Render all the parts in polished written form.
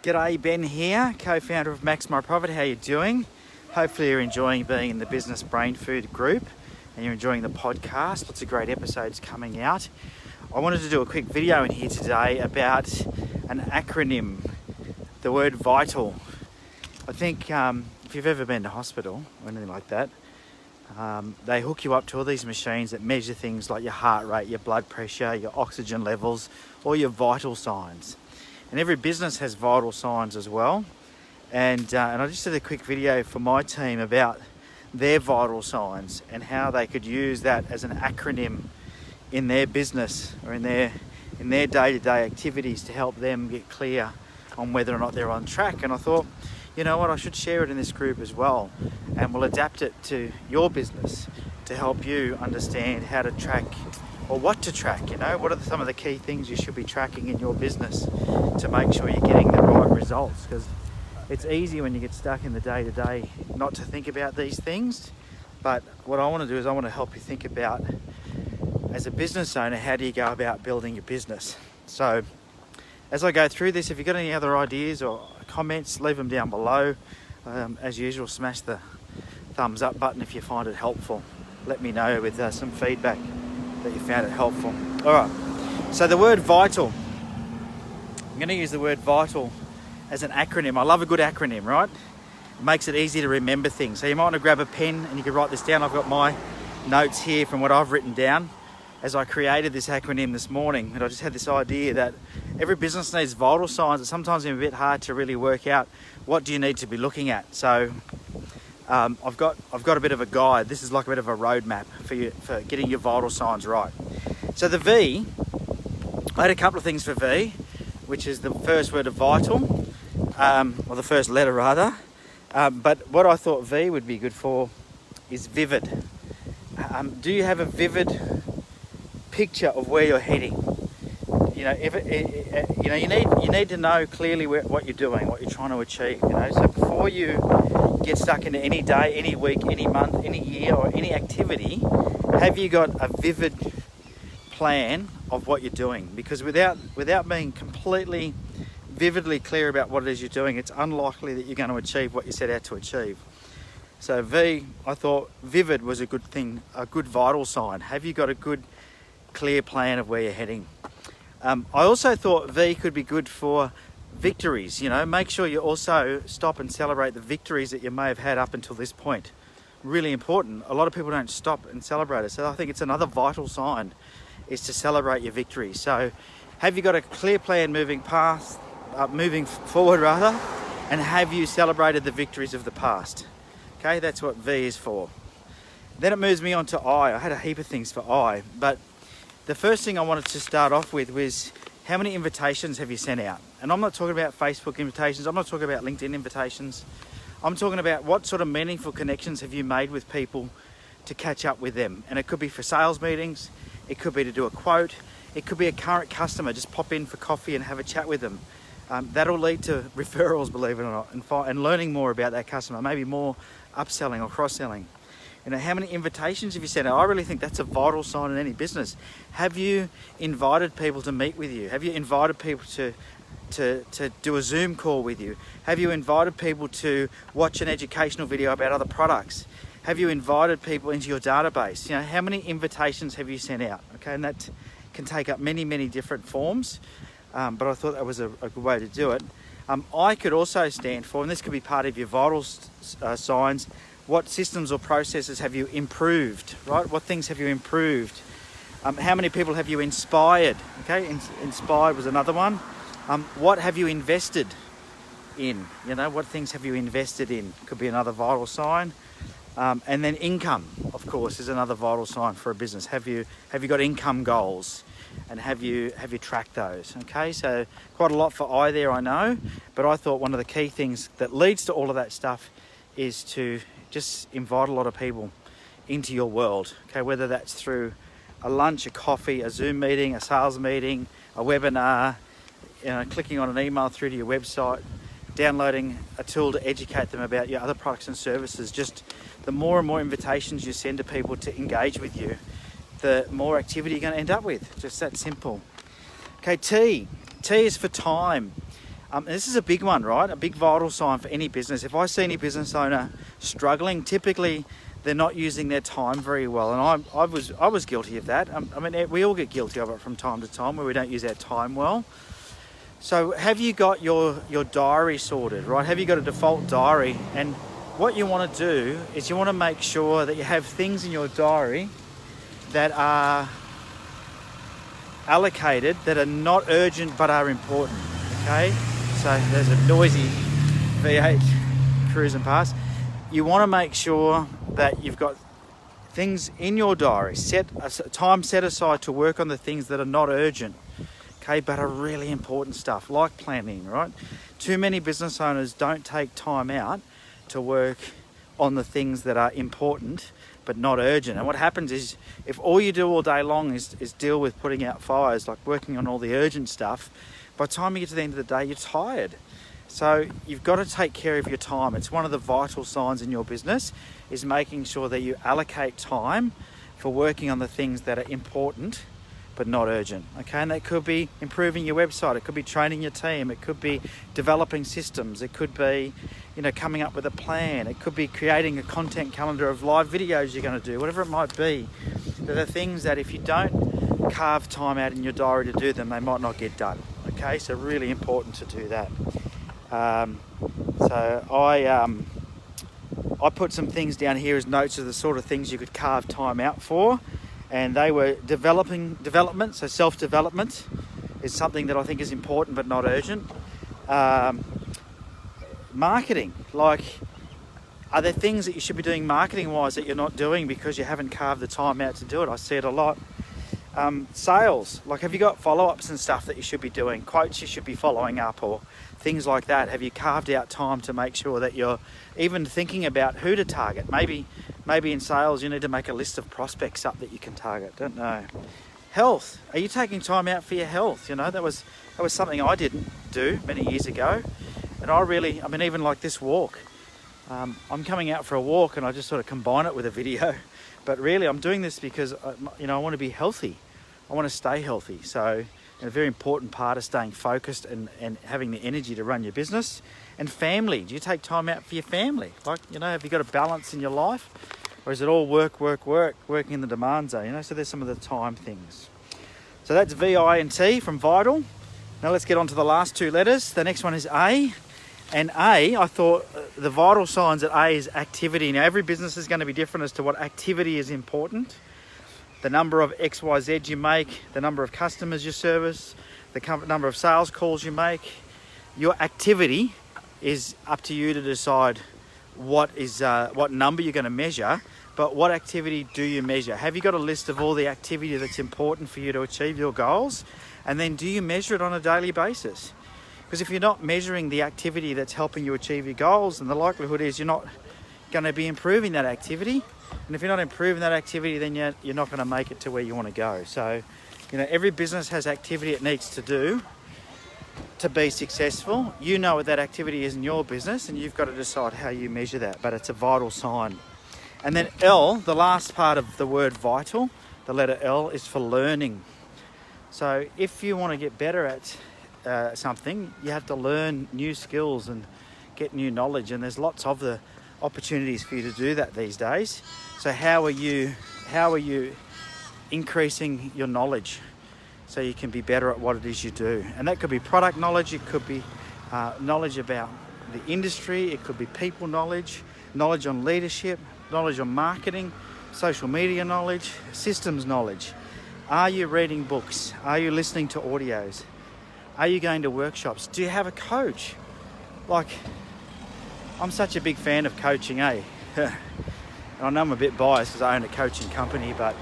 G'day, Ben here, co-founder of Maxmyprofit. How you doing? Hopefully you're enjoying being in the Business Brain Food group and you're enjoying the podcast. Lots of great episodes coming out. I wanted to do a quick video in here today about an acronym, the word VITAL. I think if you've ever been to hospital or anything like that, they hook you up to all these machines that measure things like your heart rate, your blood pressure, your oxygen levels, or your vital signs. And every business has vital signs as well. And I just did a quick video for my team about their vital signs and how they could use that as an acronym in their business or in their day-to-day activities to help them get clear on whether or not they're on track. And I thought, you know what, I should share it in this group as well, and we'll adapt it to your business to help you understand how to track or what to track. You know, what are some of the key things you should be tracking in your business to make sure you're getting the right results, because it's easy when you get stuck in the day-to-day not to think about these things. But what I want to do is I want to help you think about, as a business owner, how do you go about building your business. So as I go through this, if you've got any other ideas or comments, leave them down below. As usual, smash the thumbs up button if you find it helpful. Let me know with some feedback that you found it helpful. All right, so the word vital. I'm going to use the word vital as an acronym. I love a good acronym, right? It makes it easy to remember things. So you might want to grab a pen and you can write this down. I've got my notes here from what I've written down as I created this acronym this morning. And I just had this idea that every business needs vital signs. It's sometimes a bit hard to really work out what do you need to be looking at. So I've got a bit of a guide. This is like a bit of a roadmap for you for getting your vital signs right. So the V, I had a couple of things for V, which is the first word of vital, or the first letter rather. But what I thought V would be good for is vivid. Do you have a vivid picture of where you're heading? You know, you need to know clearly what you're doing, what you're trying to achieve. You know, so before you get stuck into any day, any week, any month, any year, or any activity, have you got a vivid plan of what you're doing? Because without being completely vividly clear about what it is you're doing, it's unlikely that you're going to achieve what you set out to achieve. So V, I thought vivid was a good thing, a good vital sign. Have you got a good clear plan of where you're heading? I also thought V could be good for victories. You know, make sure you also stop and celebrate the victories that you may have had up until this point. Really important. A lot of people don't stop and celebrate it. So I think it's another vital sign is to celebrate your victories. So have you got a clear plan moving forward rather, and have you celebrated the victories of the past? Okay, that's what V is for. Then it moves me on to I. I had a heap of things for I, but the first thing I wanted to start off with was, how many invitations have you sent out? And I'm not talking about Facebook invitations. I'm not talking about LinkedIn invitations. I'm talking about what sort of meaningful connections have you made with people to catch up with them. And it could be for sales meetings. It could be to do a quote. It could be a current customer. Just pop in for coffee and have a chat with them. That'll lead to referrals, believe it or not, and learning more about that customer, maybe more upselling or cross-selling. You know, how many invitations have you sent out? I really think that's a vital sign in any business. Have you invited people to meet with you? Have you invited people to do a Zoom call with you? Have you invited people to watch an educational video about other products? Have you invited people into your database? You know, how many invitations have you sent out? Okay, and that can take up many, many different forms, but I thought that was a good way to do it. I could also stand for, and this could be part of your vital signs, what systems or processes have you improved, right? What things have you improved? How many people have you inspired? Okay, inspired was another one. What have you invested in? You know, what things have you invested in? Could be another vital sign. And then income, of course, is another vital sign for a business. Have you got income goals? And have you tracked those? Okay, so quite a lot for I there, I know, but I thought one of the key things that leads to all of that stuff is to just invite a lot of people into your world. Okay, whether that's through a lunch, a coffee, a Zoom meeting, a sales meeting, a webinar, you know, clicking on an email through to your website, downloading a tool to educate them about your other products and services. Just the more and more invitations you send to people to engage with you, the more activity you're going to end up with. Just that simple. Okay, T. T is for time. And this is a big one, right? A big vital sign for any business. If I see any business owner struggling, typically they're not using their time very well. And I was guilty of that. I mean, we all get guilty of it from time to time where we don't use our time well. So have you got your diary sorted, right? Have you got a default diary? And what you want to do is you want to make sure that you have things in your diary that are allocated, that are not urgent but are important, okay? So there's a noisy V8 cruising past. You want to make sure that you've got things in your diary, time set aside to work on the things that are not urgent, okay, but are really important stuff, like planning, right? Too many business owners don't take time out to work on the things that are important but not urgent. And what happens is, if all you do all day long is deal with putting out fires, like working on all the urgent stuff, by the time you get to the end of the day, you're tired. So you've got to take care of your time. It's one of the vital signs in your business, is making sure that you allocate time for working on the things that are important but not urgent, okay? And that could be improving your website, it could be training your team, it could be developing systems, it could be, coming up with a plan, it could be creating a content calendar of live videos you're going to do, whatever it might be. They're the things that if you don't carve time out in your diary to do them, they might not get done, okay? So really important to do that. So I put some things down here as notes of the sort of things you could carve time out for, and they were development, so self-development is something that I think is important but not urgent. Marketing, like, are there things that you should be doing marketing-wise that you're not doing because you haven't carved the time out to do it? I see it a lot. Sales, like, have you got follow-ups and stuff that you should be doing, quotes you should be following up, or things like that? Have you carved out time to make sure that you're even thinking about who to target? Maybe in sales you need to make a list of prospects up that you can target. Don't know. Health, are you taking time out for your health? That was something I didn't do many years ago, and even like this walk, I'm coming out for a walk and I just sort of combine it with a video. But really, I'm doing this because I want to be healthy. I want to stay healthy. So a very important part of staying focused and having the energy to run your business. And family. Do you take time out for your family? Like, have you got a balance in your life? Or is it all work, working in the demand zone? So there's some of the time things. So that's V-I-N-T from Vital. Now let's get on to the last two letters. The next one is A. And A, I thought the vital signs at A is activity. Now, every business is going to be different as to what activity is important. The number of XYZ you make, the number of customers you service, the number of sales calls you make. Your activity is up to you to decide what number you're going to measure, but what activity do you measure? Have you got a list of all the activity that's important for you to achieve your goals? And then do you measure it on a daily basis? Because if you're not measuring the activity that's helping you achieve your goals, then the likelihood is you're not going to be improving that activity. And if you're not improving that activity, then you're not going to make it to where you want to go. So, every business has activity it needs to do to be successful. You know what that activity is in your business, and you've got to decide how you measure that. But it's a vital sign. And then L, the last part of the word vital, the letter L, is for learning. So if you want to get better at something, you have to learn new skills and get new knowledge, and there's lots of the opportunities for you to do that these days. So how are you increasing your knowledge so you can be better at what it is you do? And that could be product knowledge, it could be knowledge about the industry, it could be people knowledge on leadership, knowledge on marketing, social media knowledge, systems knowledge. Are you reading books? Are you listening to audios? Are you going to workshops? Do you have a coach? Like, I'm such a big fan of coaching, eh? And I know I'm a bit biased because I own a coaching company, but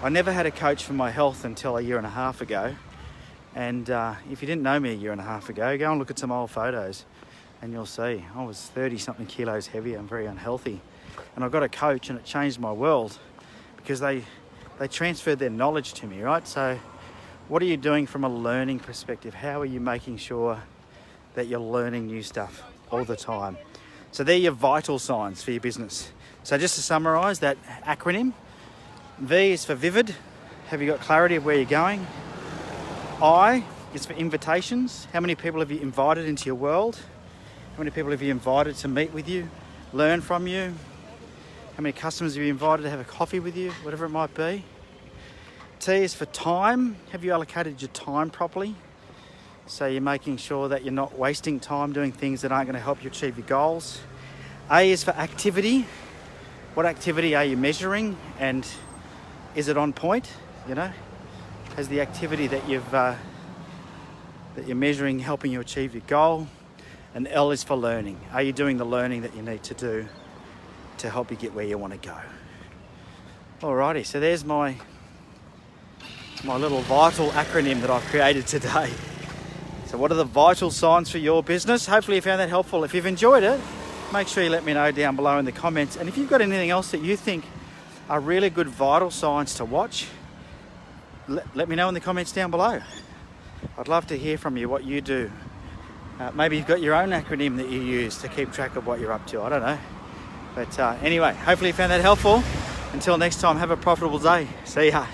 I never had a coach for my health until a year and a half ago. And if you didn't know me a year and a half ago, go and look at some old photos and you'll see I was 30-something kilos heavier and very unhealthy. And I got a coach and it changed my world because they transferred their knowledge to me, right? So what are you doing from a learning perspective? How are you making sure that you're learning new stuff all the time? So they're your vital signs for your business. So just to summarize that acronym, V is for vivid. Have you got clarity of where you're going? I is for invitations. How many people have you invited into your world? How many people have you invited to meet with you, learn from you? How many customers have you invited to have a coffee with you, whatever it might be? T is for time. Have you allocated your time properly? So you're making sure that you're not wasting time doing things that aren't going to help you achieve your goals. A is for activity. What activity are you measuring, and is it on point? You know, has the activity that you're measuring helping you achieve your goal? And L is for learning. Are you doing the learning that you need to do to help you get where you want to go? Alrighty, so there's my little vital acronym that I've created today. So what are the vital signs for your business? Hopefully you found that helpful. If you've enjoyed it, make sure you let me know down below in the comments. And if you've got anything else that you think are really good vital signs to watch, let me know in the comments down below. I'd love to hear from you what you do. Maybe you've got your own acronym that you use to keep track of what you're up to. I don't know. But anyway, hopefully you found that helpful. Until next time, have a profitable day. See ya.